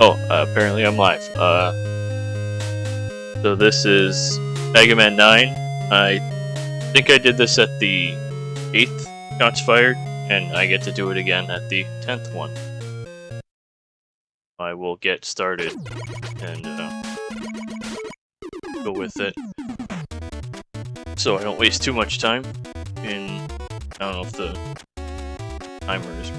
Oh, apparently I'm live. So this is Mega Man 9. I think I did this at the 8th Shots Fired, and I get to do it again at the 10th one. I will get started and go with it, so I don't waste too much time. I don't know if the timer is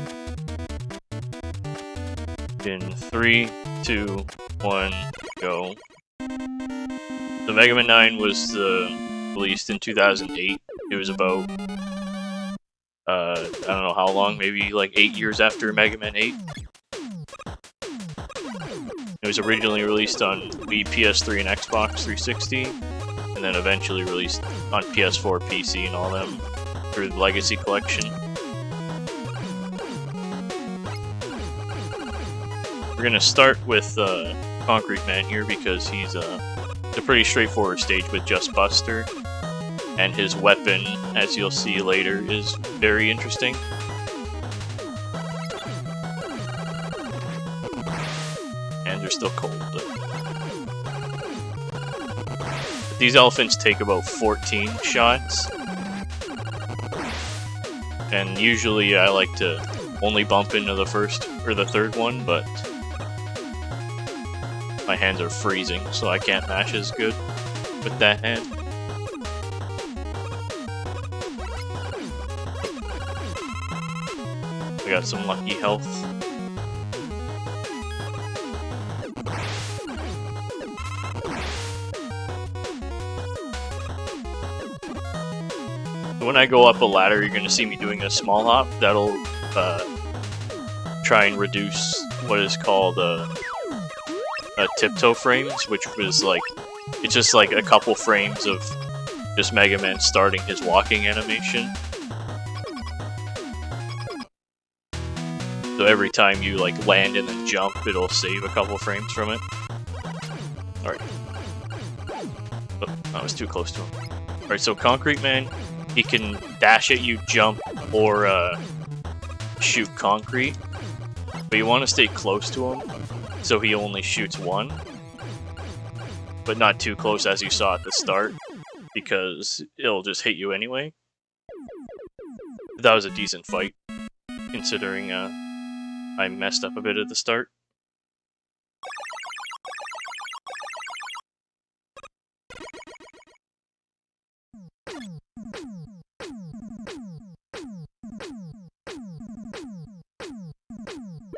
in 3, 2, 1, go. The Mega Man 9 was released in 2008. It was about, I don't know how long, maybe like 8 years after Mega Man 8. It was originally released on Wii, PS3, and Xbox 360, and then eventually released on PS4, PC, and all them through the Legacy Collection. We're gonna start with Concrete Man here because he's it's a pretty straightforward stage with just Buster, and his weapon, as you'll see later, is very interesting. And they're still cold. But these elephants take about 14 shots, and usually I like to only bump into the first or the third one, but my hands are freezing, so I can't mash as good with that hand. I got some lucky health. When I go up a ladder, you're going to see me doing a small hop. That'll try and reduce what is called tiptoe frames, which was like, it's just like a couple frames of just Mega Man starting his walking animation. So every time you like land and then jump, it'll save a couple frames from it. Alright. Oh, I was too close to him. Alright, so Concrete Man, he can dash at you, jump, or shoot concrete. But you want to stay close to him, so he only shoots one. But not too close as you saw at the start, because it'll just hit you anyway. That was a decent fight, considering I messed up a bit at the start.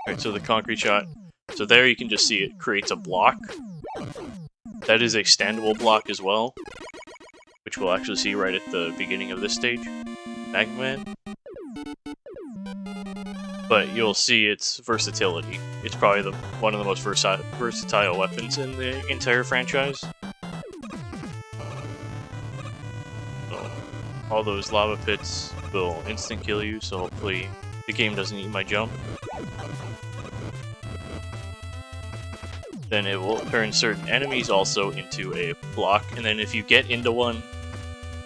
Alright, so the concrete shot. So there you can just see it creates a block. That is a standable block as well, which we'll actually see right at the beginning of this stage, Mega Man. But you'll see its versatility. It's probably one of the most versatile weapons in the entire franchise. So, all those lava pits will instant kill you, so hopefully the game doesn't eat my jump. Then it will turn certain enemies also into a block, and then if you get into one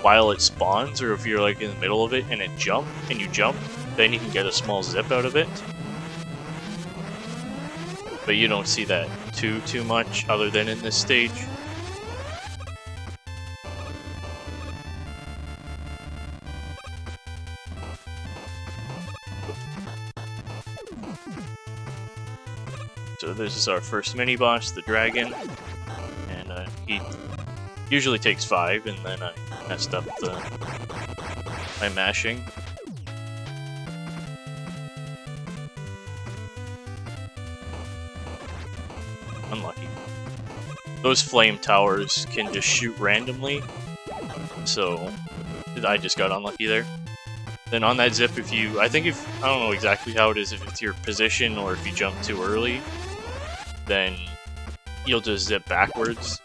while it spawns, or if you're like in the middle of it and you jump, then you can get a small zip out of it. But you don't see that too much other than in this stage. So this is our first mini-boss, the dragon, and he usually takes 5, and then I messed up my mashing. Unlucky. Those flame towers can just shoot randomly, so I just got unlucky there. Then on that zip, I don't know exactly how it is, if it's your position or if you jump too early, then you'll just zip backwards.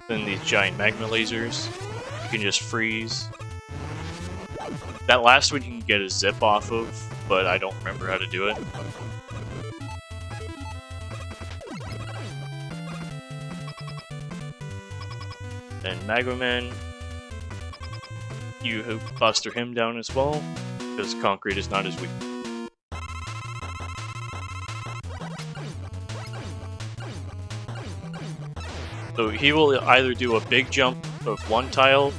Then these giant magma lasers, you can just freeze. That last one you can get a zip off of, but I don't remember how to do it. Then Mega Man, you buster him down as well, because concrete is not as weak. So he will either do a big jump of 1 tile,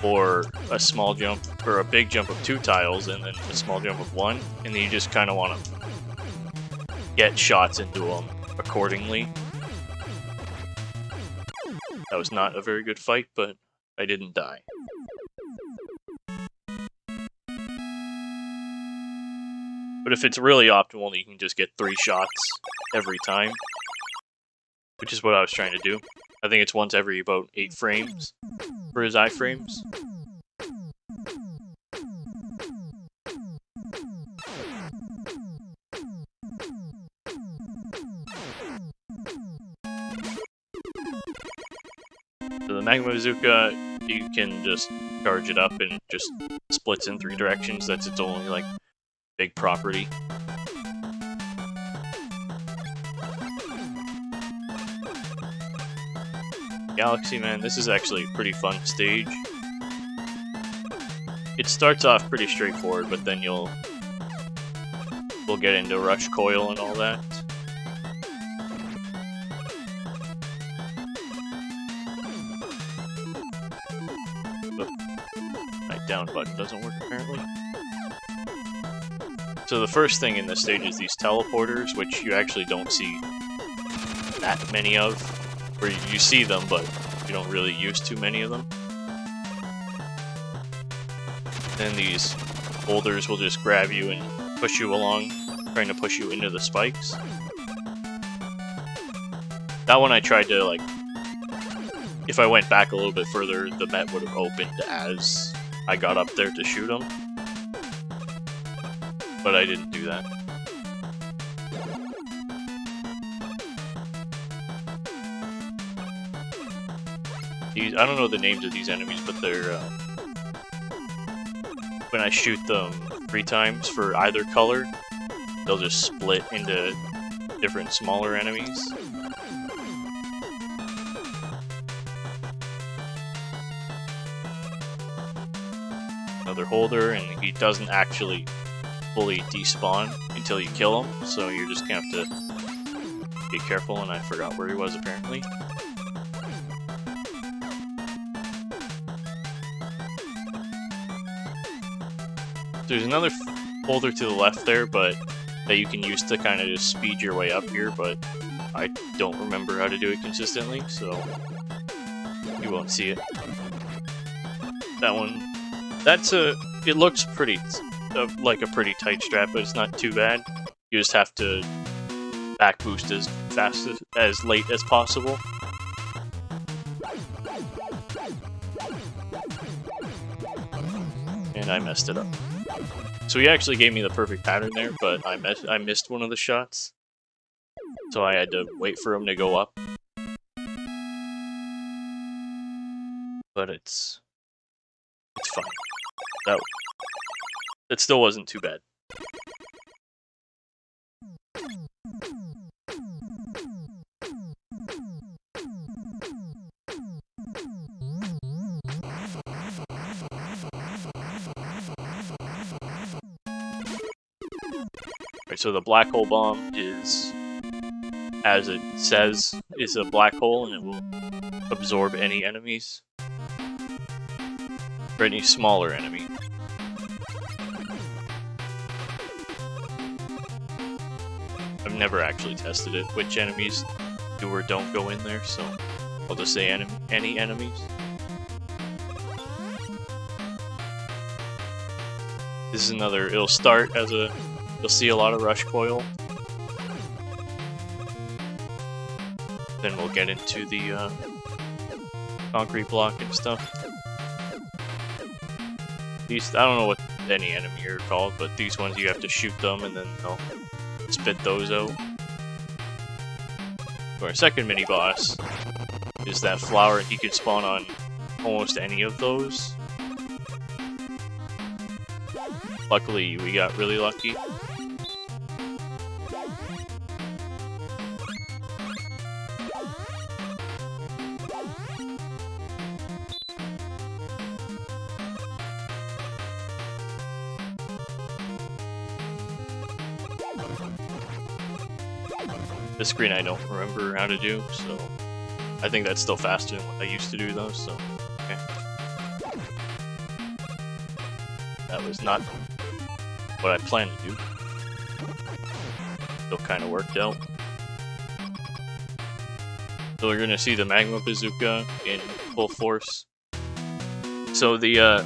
or a small jump, or a big jump of 2 tiles, and then a small jump of 1, and then you just kind of want to get shots into him accordingly. That was not a very good fight, but I didn't die. But if it's really optimal, you can just get 3 shots every time, which is what I was trying to do. I think it's once every about 8 frames for his iframes. So the Magma Bazooka, you can just charge it up and it just splits in 3 directions. That's its only, like, big property. Galaxy, man, this is actually a pretty fun stage. It starts off pretty straightforward, but then we'll get into Rush Coil and all that. My down button doesn't work apparently. So the first thing in this stage is these teleporters, which you actually don't see that many of. Or you see them, but you don't really use too many of them. Then these boulders will just grab you and push you along, trying to push you into the spikes. That one I tried to, like, if I went back a little bit further, the net would have opened as I got up there to shoot them. But I didn't do that. I don't know the names of these enemies, but they're, when I shoot them 3 times for either color, they'll just split into different smaller enemies. Another holder, and he doesn't actually fully despawn until you kill him, so you're just gonna have to be careful, and I forgot where he was apparently. There's another folder to the left there, but that you can use to kind of just speed your way up here, but I don't remember how to do it consistently, so you won't see it. That one, it looks pretty, like a pretty tight strap, but it's not too bad. You just have to back boost as fast as late as possible. And I messed it up. So he actually gave me the perfect pattern there, but I missed one of the shots. So I had to wait for him to go up. But it's fine. That still wasn't too bad. Right, so the black hole bomb is, as it says, is a black hole, and it will absorb any enemies, or any smaller enemy. I've never actually tested it, which enemies do or don't go in there, so I'll just say any enemies. This is another, it'll start as a, you'll see a lot of Rush Coil. Then we'll get into the concrete block and stuff. These, I don't know what any enemy are called, but these ones you have to shoot them and then they'll spit those out. Our second mini boss is that flower, and he can spawn on almost any of those. Luckily, we got really lucky. This screen I don't remember how to do, so I think that's still faster than what I used to do though, so okay. That was not what I planned to do. Still kind of worked out. So we're gonna see the Magma Bazooka in full force. So the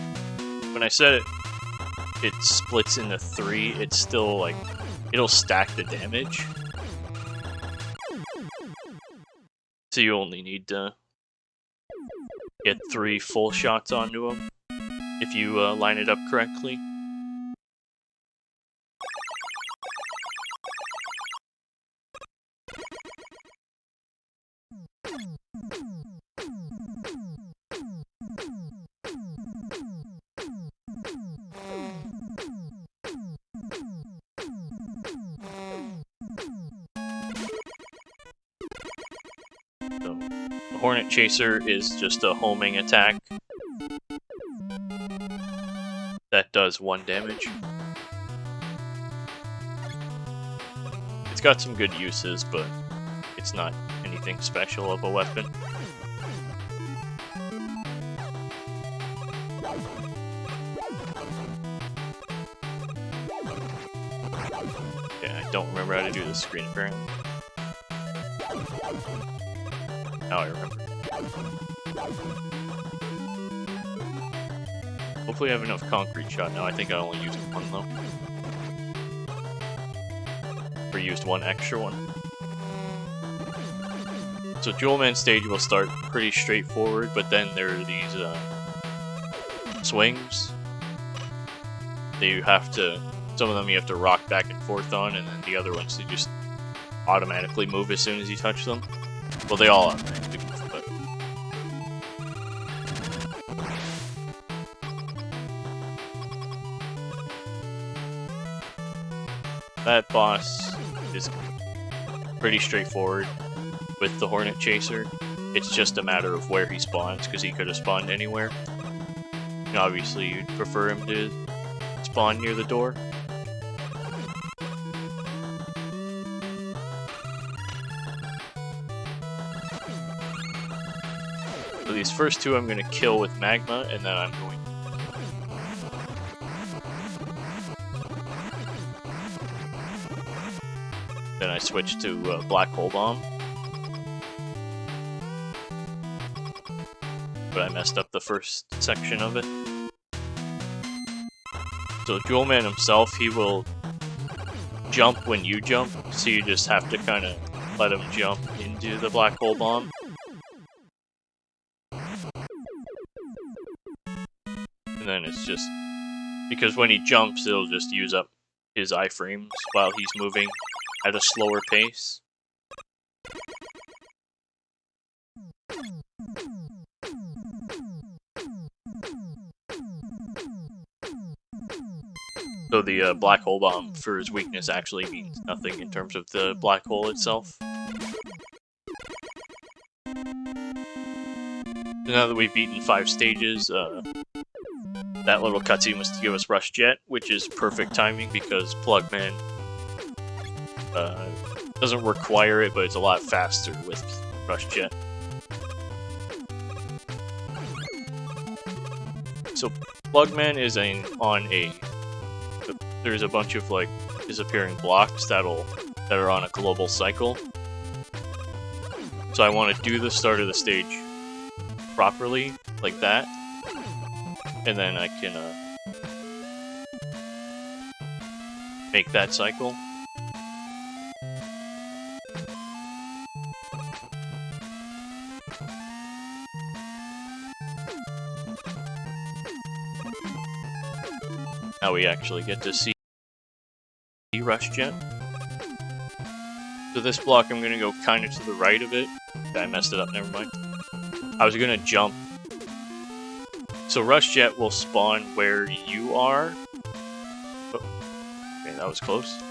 when I said it splits into 3, it's still like it'll stack the damage. So you only need to get 3 full shots onto him if you line it up correctly. So, the Hornet Chaser is just a homing attack that does 1 damage. It's got some good uses, but it's not anything special of a weapon. Yeah, I don't remember how to do the screen apparently. Now I remember. Hopefully I have enough concrete shot now. I think I only used 1 though. Or used 1 extra one. So Jewel Man stage will start pretty straightforward, but then there are these swings that you have to, some of them you have to rock back and forth on, and then the other ones they just automatically move as soon as you touch them. Well, they all automatically move, but that boss is pretty straightforward with the Hornet Chaser. It's just a matter of where he spawns, because he could have spawned anywhere. And obviously, you'd prefer him to spawn near the door. So these first 2 I'm going to kill with magma, and then I'm going then I switch to Black Hole Bomb. But I messed up the first section of it. So Jewel Man himself, he will jump when you jump, so you just have to kind of let him jump into the Black Hole Bomb. And then it's just, because when he jumps, it'll just use up his iframes while he's moving at a slower pace. So the Black Hole Bomb, for his weakness, actually means nothing in terms of the black hole itself. So now that we've beaten 5 stages, that little cutscene was to give us Rush Jet, which is perfect timing because Plugman doesn't require it, but it's a lot faster with Rush Jet. So Plugman is there's a bunch of like disappearing blocks that are on a global cycle. So I want to do the start of the stage properly, like that, and then I can make that cycle. Now we actually get to see Rush Jet. So this block, I'm going to go kind of to the right of it. I messed it up, never mind. I was going to jump. So Rush Jet will spawn where you are. Oh, okay, that was close.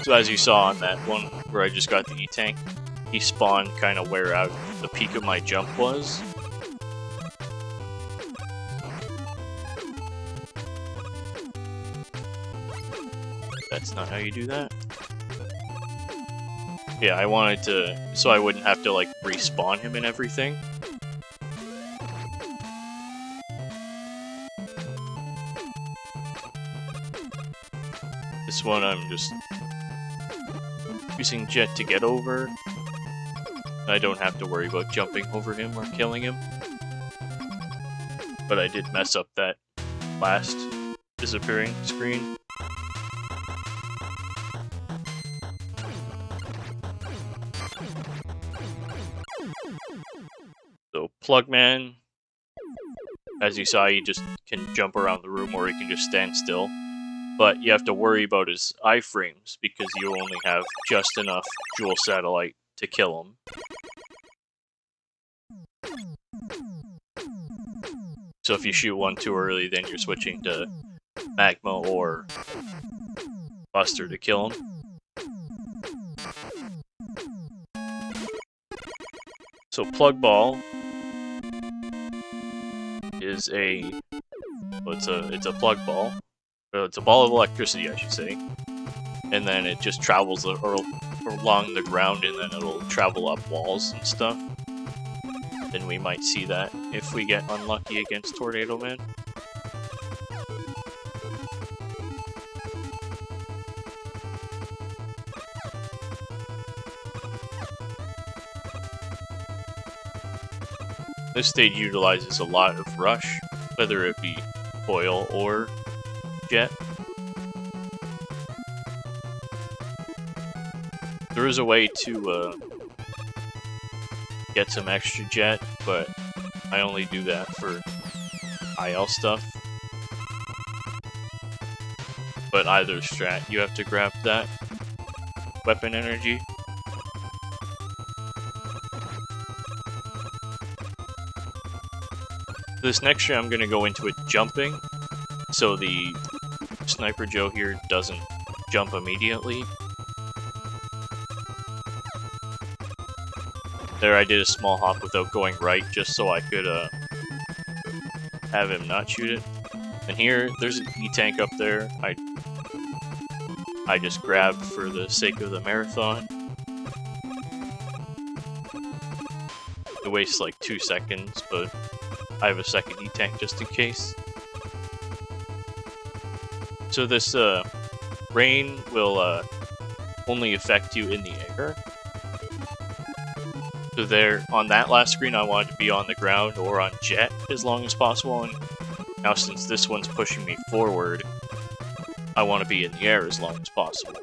So as you saw on that one where I just got the E-Tank, he spawned kind of where the peak of my jump was. That's not how you do that. Yeah, I wanted to, so I wouldn't have to like respawn him and everything. This one I'm just using Jet to get over. I don't have to worry about jumping over him or killing him. But I did mess up that last disappearing screen. So Plugman, as you saw, he just can jump around the room or he can just stand still. But you have to worry about his iframes because you only have just enough Jewel Satellite to kill him. So if you shoot one too early, then you're switching to Magma or Buster to kill him. So Plug Ball is a, well, it's a plug ball. It's a ball of electricity, I should say. And then it just travels along the ground, and then it'll travel up walls and stuff. Then we might see that if we get unlucky against Tornado Man. This stage utilizes a lot of rush, whether it be foil or Jet. There is a way to get some extra Jet, but I only do that for IL stuff. But either strat, you have to grab that weapon energy. This next year I'm going to go into it jumping, so the Sniper Joe here doesn't jump immediately. There I did a small hop without going right, just so I could have him not shoot it. And here, there's an E-tank up there. I just grabbed for the sake of the marathon. It wastes like 2 seconds, but I have a second E-tank just in case. So this rain will only affect you in the air. So there, on that last screen, I wanted to be on the ground or on Jet as long as possible. And now since this one's pushing me forward, I want to be in the air as long as possible.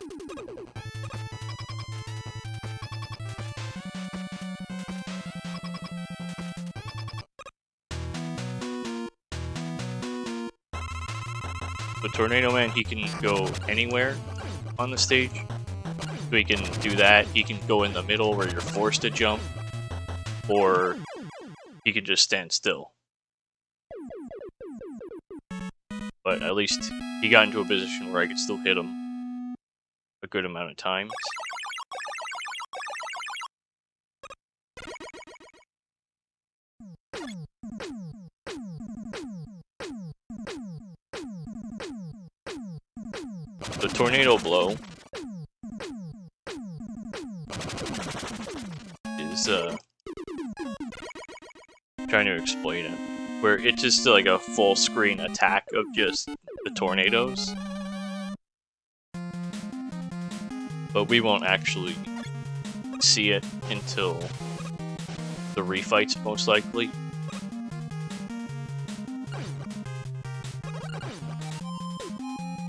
The Tornado Man, he can go anywhere on the stage. So he can do that. He can go in the middle where you're forced to jump. Or he could just stand still. But at least he got into a position where I could still hit him a good amount of times. The Tornado Blow is trying to explain it, where it's just like a full screen attack of just the tornadoes, but we won't actually see it until the refights, most likely.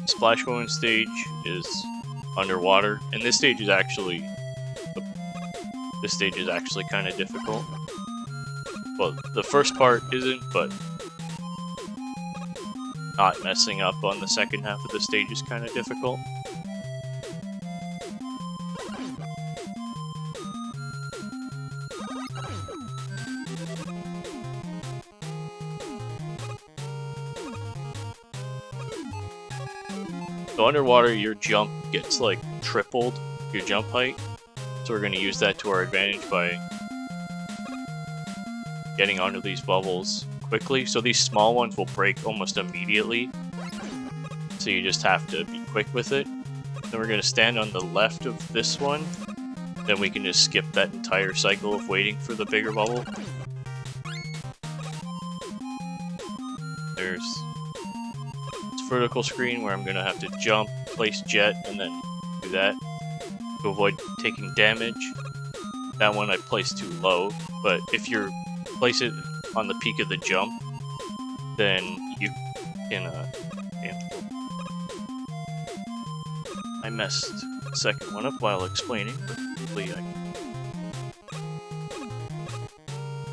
Splash Woman stage is underwater, and this stage is actually kind of difficult. Well, the first part isn't, but not messing up on the second half of the stage is kind of difficult. So underwater, your jump gets like tripled, your jump height. So we're going to use that to our advantage by getting onto these bubbles quickly. So these small ones will break almost immediately. So you just have to be quick with it. Then we're going to stand on the left of this one. then we can just skip that entire cycle of waiting for the bigger bubble. There's this vertical screen where I'm gonna have to jump, place jet, and then do that to avoid taking damage. That one I placed too low, but if you place it on the peak of the jump, then you can, I messed the second one up while explaining, but hopefully I can.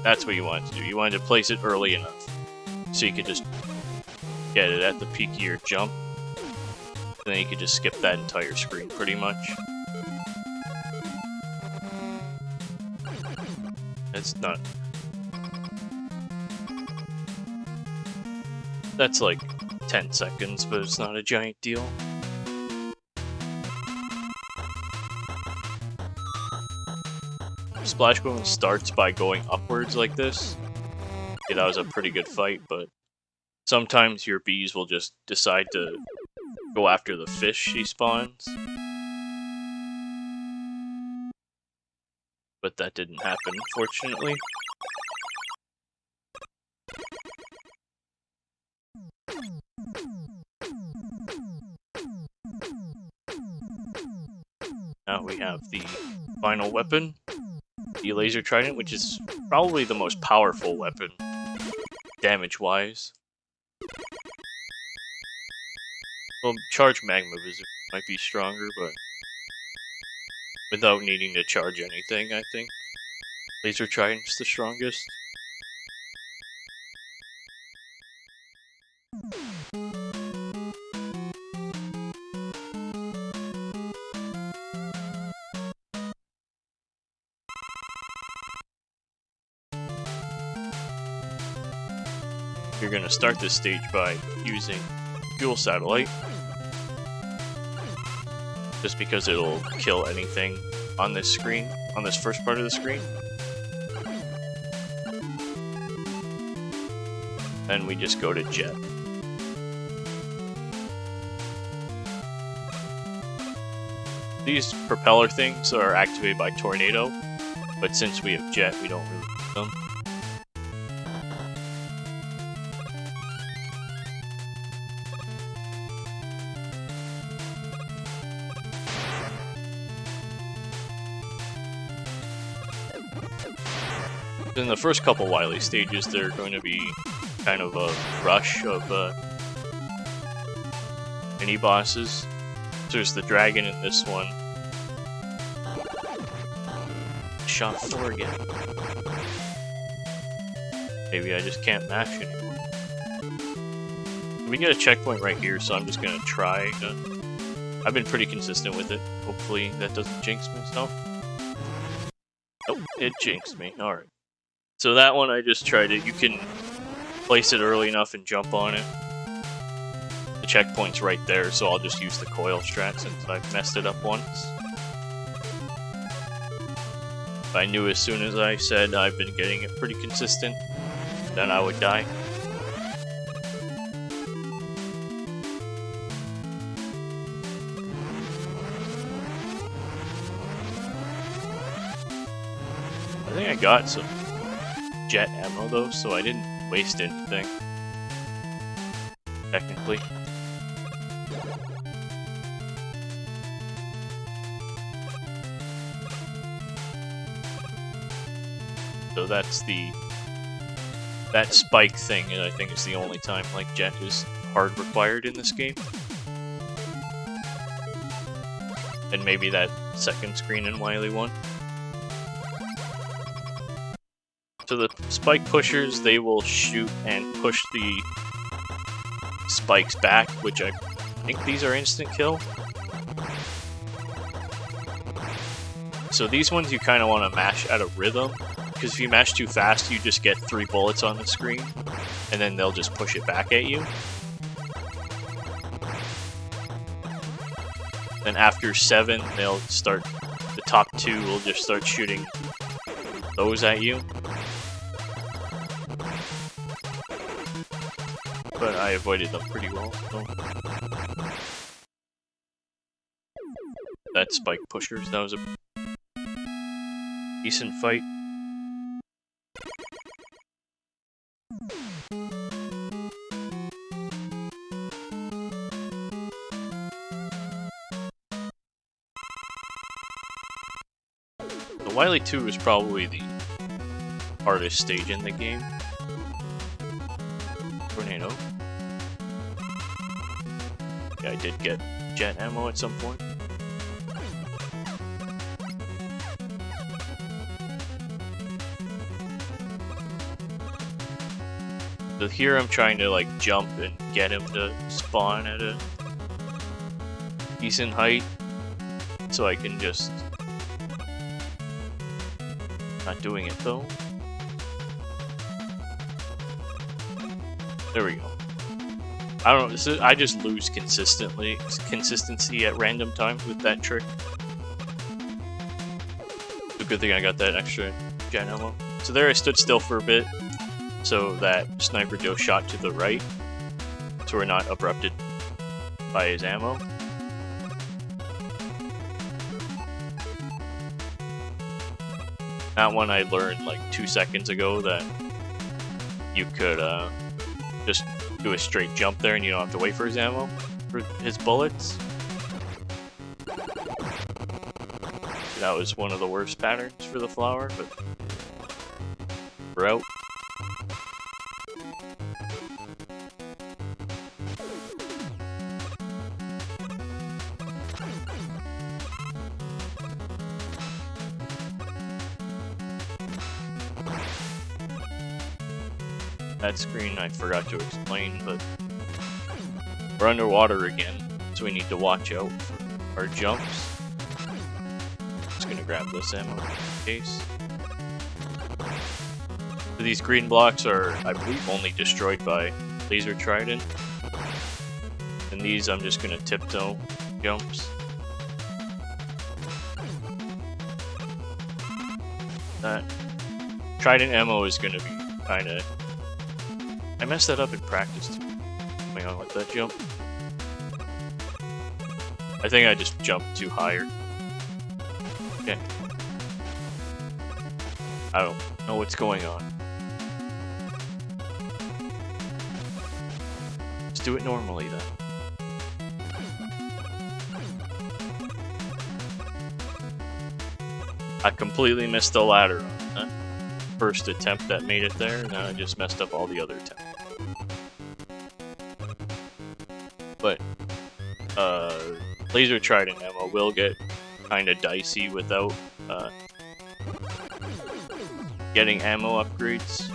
That's what you wanted to do. You wanted to place it early enough, so you could just get it at the peak of your jump, and then you could just skip that entire screen pretty much. It's not... That's like 10 seconds, but it's not a giant deal. Splash Boom starts by going upwards like this. Yeah, that was a pretty good fight, but sometimes your bees will just decide to go after the fish she spawns. But that didn't happen, fortunately. Now we have the final weapon, the laser trident, which is probably the most powerful weapon, damage-wise. Well, charge magma visit might be stronger, but without needing to charge anything, I think laser trident's the strongest. You're going to start this stage by using Fuel Satellite, just because it'll kill anything on this screen, on this first part of the screen. Then we just go to Jet. These propeller things are activated by Tornado, but since we have Jet, we don't really need them. In the first couple Wily stages, they're going to be kind of a rush of mini-bosses. There's the dragon in this one. Shot 4 again. Maybe I just can't mash anymore. We get a checkpoint right here, so I'm just going to try to... I've been pretty consistent with it. Hopefully that doesn't jinx myself. Nope, it jinxed me. Alright. So that one I just tried it. You can place it early enough and jump on it. The checkpoint's right there, so I'll just use the coil strat since I've messed it up once. If I knew as soon as I said I've been getting it pretty consistent, then I would die. I think I got some jet ammo though, so I didn't waste anything. Technically. So that's that spike thing, and I think is the only time like jet is hard required in this game. And maybe that second screen in Wily 1. So the spike pushers, they will shoot and push the spikes back, which I think these are instant kill. So these ones you kind of want to mash out of rhythm, because if you mash too fast, you just get 3 bullets on the screen, and then they'll just push it back at you. Then after 7, they'll start, the top 2 will just start shooting those at you. But I avoided them pretty well. So. That spike pushers, that was a decent fight. The Wily 2 is probably the hardest stage in the game. Tornado. Yeah, I did get jet ammo at some point. So here I'm trying to like jump and get him to spawn at a decent height so I can just... Not doing it though. There we go. I don't know, I just lose consistency at random times with that trick. It's a good thing I got that extra jet ammo. So there I stood still for a bit, so that Sniper Joe shot to the right, so we're not abrupted by his ammo. That one I learned like 2 seconds ago that you could just do a straight jump there and you don't have to wait for his ammo, for his bullets. That was one of the worst patterns for the flower, but we're out. That screen I forgot to explain, but we're underwater again, so we need to watch out for our jumps. Just gonna grab this ammo in case. So these green blocks are, I believe, only destroyed by laser trident. And these I'm just gonna tiptoe jumps. That trident ammo is gonna be kinda... I messed that up in practice too. Going on with that jump. I think I just jumped too higher. Okay. I don't know what's going on. Let's do it normally then. I completely missed the ladder on that first attempt that made it there, and I just messed up all the other attempts. But laser trident ammo will get kinda dicey without getting ammo upgrades.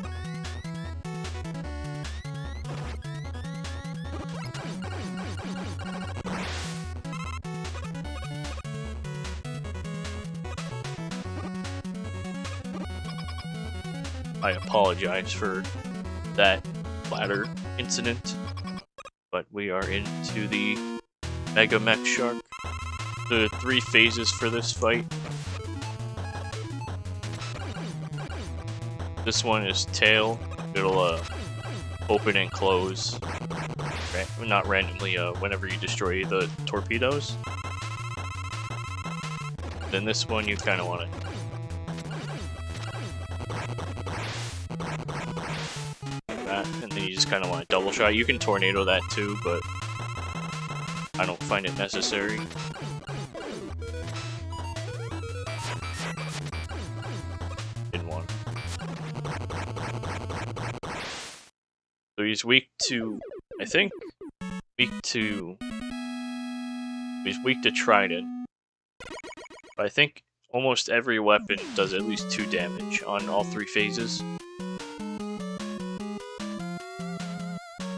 I apologize for that ladder incident, but we are into the Mega Mech Shark. There are 3 phases for this fight. This one is tail. It'll open and close, not randomly, whenever you destroy the torpedoes. Then this one you kind of want to that, and then you just kind of want to double shot. You can tornado that too, but I don't find it necessary. Didn't want. So he's weak to, I think, he's weak to trident. But I think almost every weapon does at least 2 damage on all 3 phases.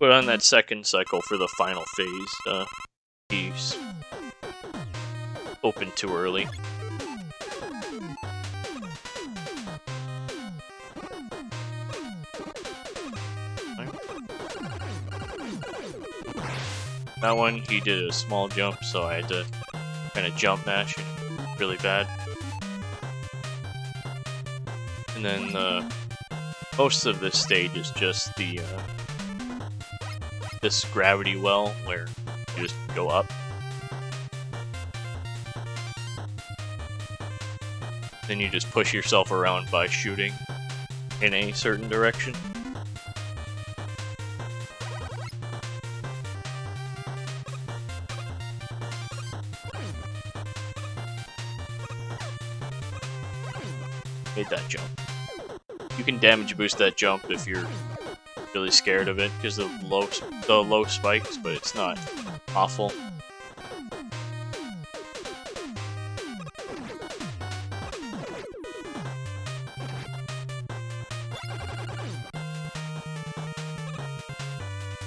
But on that second cycle for the final phase, he's opened too early. That one, he did a small jump, so I had to kind of jump mash it really bad. And then most of this stage is just the this gravity well where you just go up. Then you just push yourself around by shooting in a certain direction. Made that jump. You can damage boost that jump if you're really scared of it because of the low spikes, but it's not awful.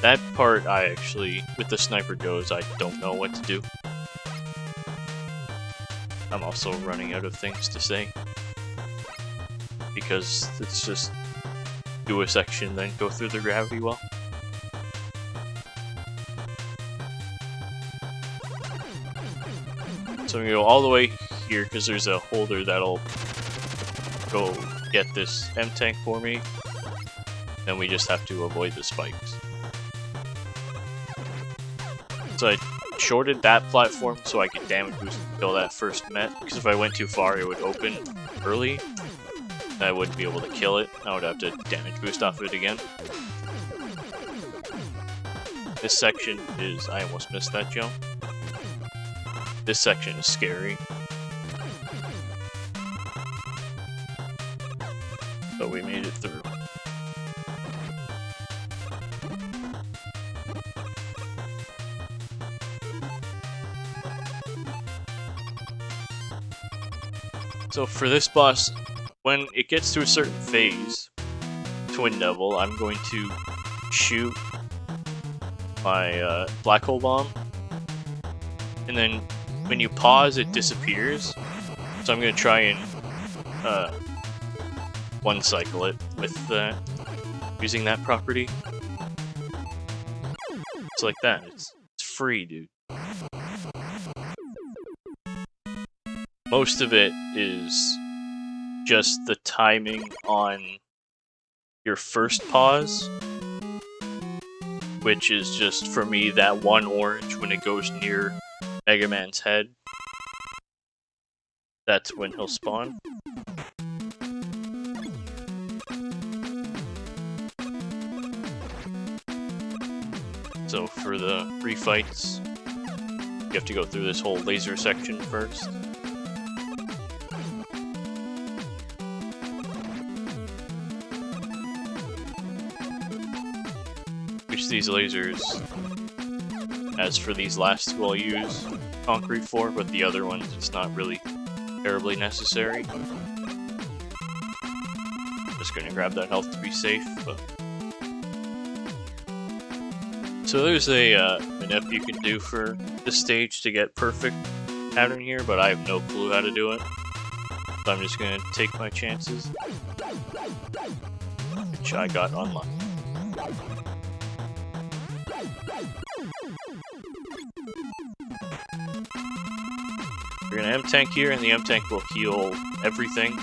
That part I actually, with the sniper goes, I don't know what to do. I'm also running out of things to say. Because it's just do a section, then go through the gravity well. So I'm gonna go all the way here because there's a holder that'll go get this M-tank for me. Then we just have to avoid the spikes. So I shorted that platform so I could damage boost until that first met, because if I went too far it would open early. I wouldn't be able to kill it. I would have to damage boost off of it again. This section is... I almost missed that jump. This section is scary. But we made it through. So for this boss, when it gets to a certain phase, Twin Devil, I'm going to shoot my black hole bomb, and then when you pause, it disappears. So I'm going to try and one cycle it with using that property. It's like that. It's free, dude. Most of it is just the timing on your first pause, which is just, for me, that one orange when it goes near Mega Man's head. That's when he'll spawn. So for the free fights, you have to go through this whole laser section first. Which these lasers, as for these last two, I'll use concrete for, but the other ones it's not really terribly necessary. Just gonna grab that health to be safe. But... So there's an F you can do for this stage to get perfect pattern here, but I have no clue how to do it. So I'm just gonna take my chances, which I got unlucky. We're gonna M-tank here, and the M-tank will heal everything.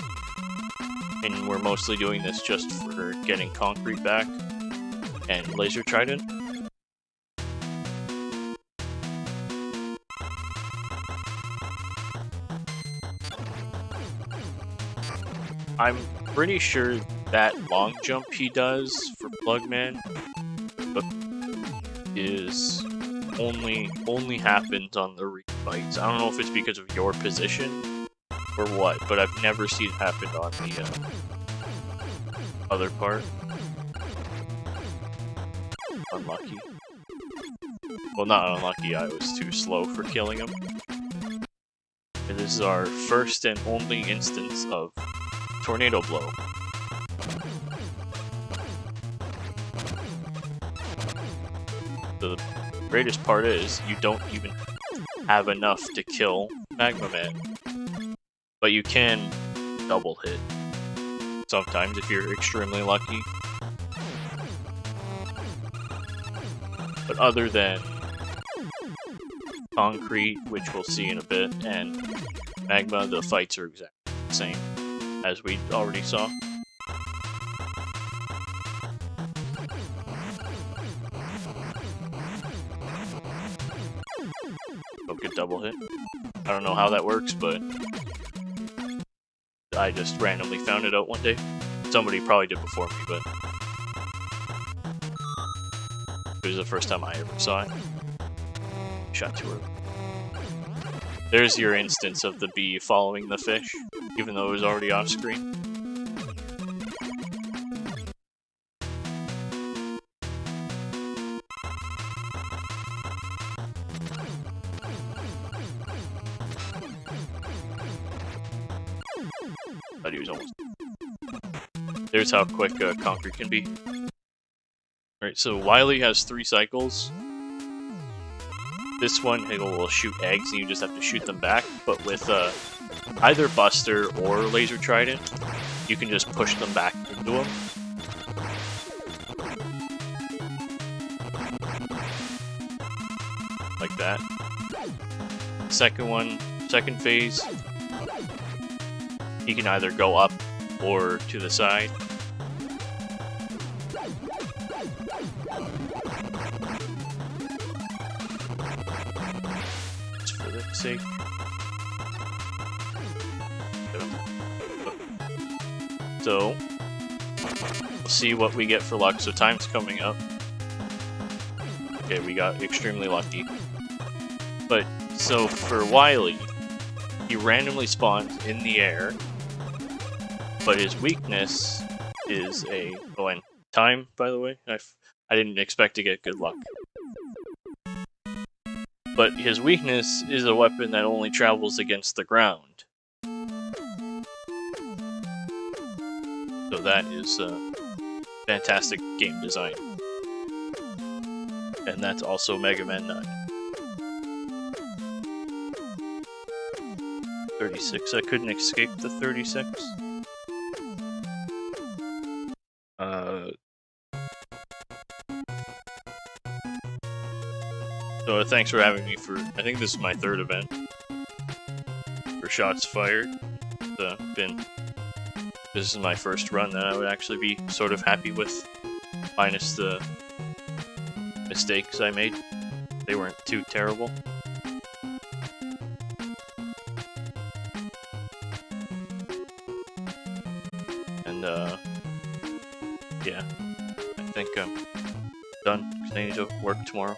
And we're mostly doing this just for getting concrete back and laser trident. I'm pretty sure that long jump he does for Plugman is only happens on the refights. I don't know if it's because of your position or what, but I've never seen it happen on the other part. Unlucky. Well, not unlucky, I was too slow for killing him. And this is our first and only instance of Tornado Blow. The greatest part is you don't even have enough to kill Magma Man, but you can double hit sometimes if you're extremely lucky. But other than Concrete, which we'll see in a bit, and Magma, the fights are exactly the same as we already saw. Oh, good double hit. I don't know how that works, but I just randomly found it out one day. Somebody probably did before me, but it was the first time I ever saw it. Shot too early. There's your instance of the bee following the fish, even though it was already off screen. But he was almost. There's how quick Concrete can be. Alright, so Wily has 3 cycles. This one will shoot eggs and you just have to shoot them back, but with either Buster or Laser Trident, you can just push them back into him. Like that. Second phase, he can either go up or to the side. Just for the sake. So, we'll see what we get for luck. So time's coming up. Okay, we got extremely lucky. But, so for Wily, he randomly spawns in the air, but his weakness is a... Oh, and time, by the way. I didn't expect to get good luck. But his weakness is a weapon that only travels against the ground. So that is fantastic game design. And that's also Mega Man 9. 36. I couldn't escape the 36. So thanks for having me for, I think this is my 3rd event for Shots Fired. This is my first run that I would actually be sort of happy with, minus the mistakes I made. They weren't too terrible. And yeah, I think I'm done because I need to work tomorrow.